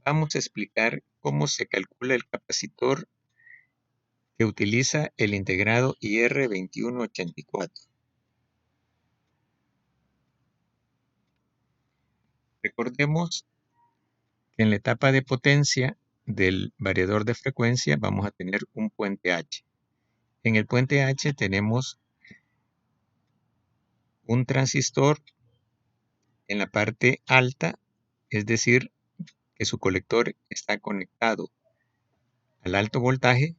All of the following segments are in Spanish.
vamos a explicar cómo se calcula el capacitor que utiliza el integrado IR2184. Recordemos que en la etapa de potencia del variador de frecuencia vamos a tener un puente H. En el puente H tenemos un transistor en la parte alta, es decir, que su colector está conectado al alto voltaje,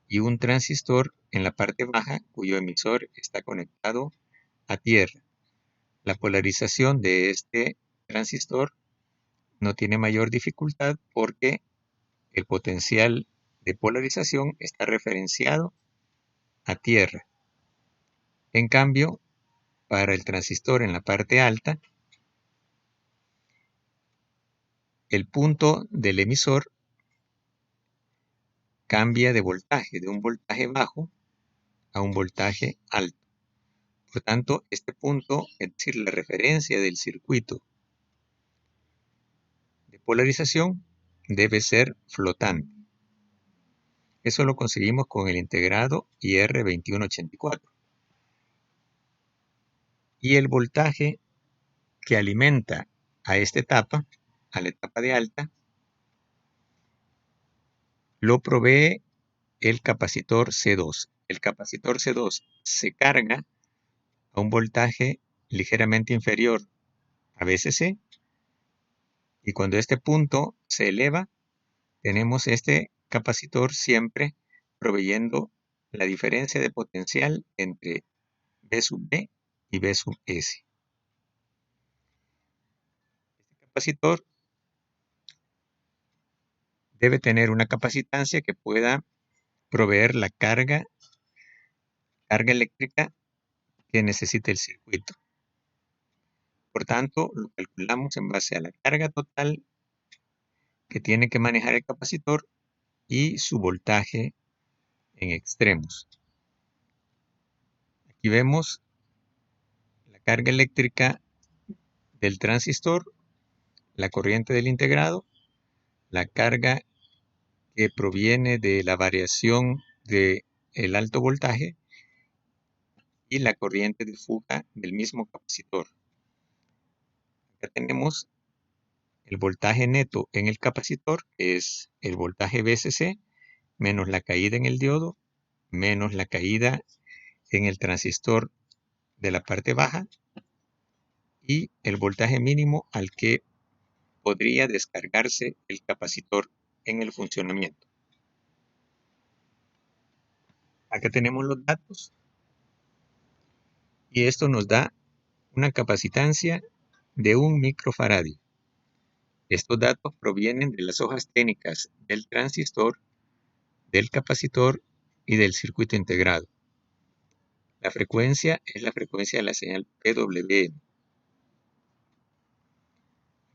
y un transistor en la parte baja cuyo emisor está conectado a tierra. La polarización de este transistor no tiene mayor dificultad porque el potencial de polarización está referenciado a tierra. En cambio, para el transistor en la parte alta, el punto del emisor cambia de voltaje, de un voltaje bajo a un voltaje alto. Por tanto, este punto, es decir, la referencia del circuito de polarización, debe ser flotante. Eso lo conseguimos con el integrado IR2184. Y el voltaje que alimenta a esta etapa, a la etapa de alta, lo provee el capacitor C2. El capacitor C2 se carga a un voltaje ligeramente inferior a VCC, y cuando este punto se eleva, tenemos este capacitor siempre proveyendo la diferencia de potencial entre V sub B y V sub S. Este capacitor debe tener una capacitancia que pueda proveer la carga eléctrica que necesita el circuito. Por tanto, lo calculamos en base a la carga total que tiene que manejar el capacitor y su voltaje en extremos. Aquí vemos la carga eléctrica del transistor, la corriente del integrado, la carga que proviene de la variación del alto voltaje y la corriente de fuga del mismo capacitor. Acá tenemos el voltaje neto en el capacitor, que es el voltaje VCC, menos la caída en el diodo, menos la caída en el transistor de la parte baja, y el voltaje mínimo al que podría descargarse el capacitor en el funcionamiento. Acá tenemos los datos y esto nos da una capacitancia de 1 microfaradio. Estos datos provienen de las hojas técnicas del transistor, del capacitor y del circuito integrado. La frecuencia es la frecuencia de la señal PWM.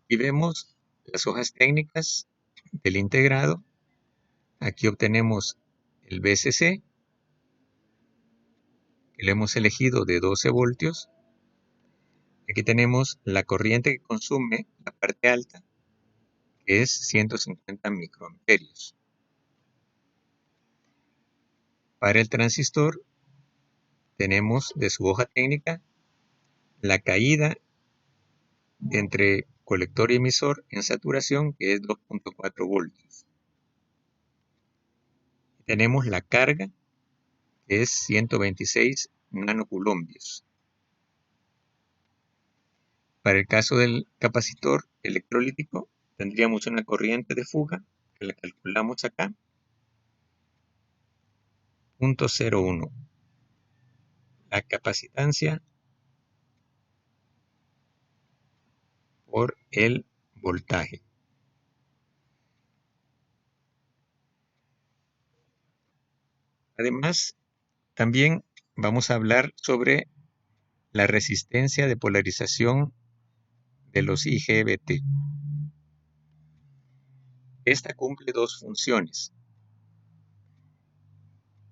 Aquí vemos las hojas técnicas del integrado. Aquí obtenemos el VCC, que lo hemos elegido de 12 voltios. Aquí tenemos la corriente que consume la parte alta, que es 150 microamperios. Para el transistor tenemos de su hoja técnica la caída entre colector y emisor en saturación, que es 2.4 voltios. Tenemos la carga, que es 126 nanocoulombios. Para el caso del capacitor electrolítico, tendríamos una corriente de fuga, que la calculamos acá, 0.01. La capacitancia por el voltaje. Además, también vamos a hablar sobre la resistencia de polarización de los IGBT. Esta cumple dos funciones.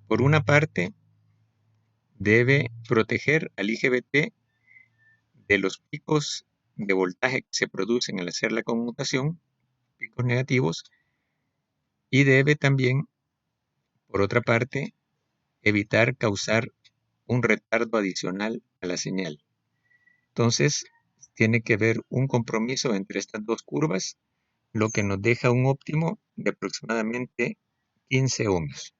Por una parte, debe proteger al IGBT de los picos de voltaje que se producen al hacer la conmutación, picos negativos y debe también, por otra parte, evitar causar un retardo adicional a la señal. Entonces, tiene que haber un compromiso entre estas dos curvas, lo que nos deja un óptimo de aproximadamente 15 ohmios.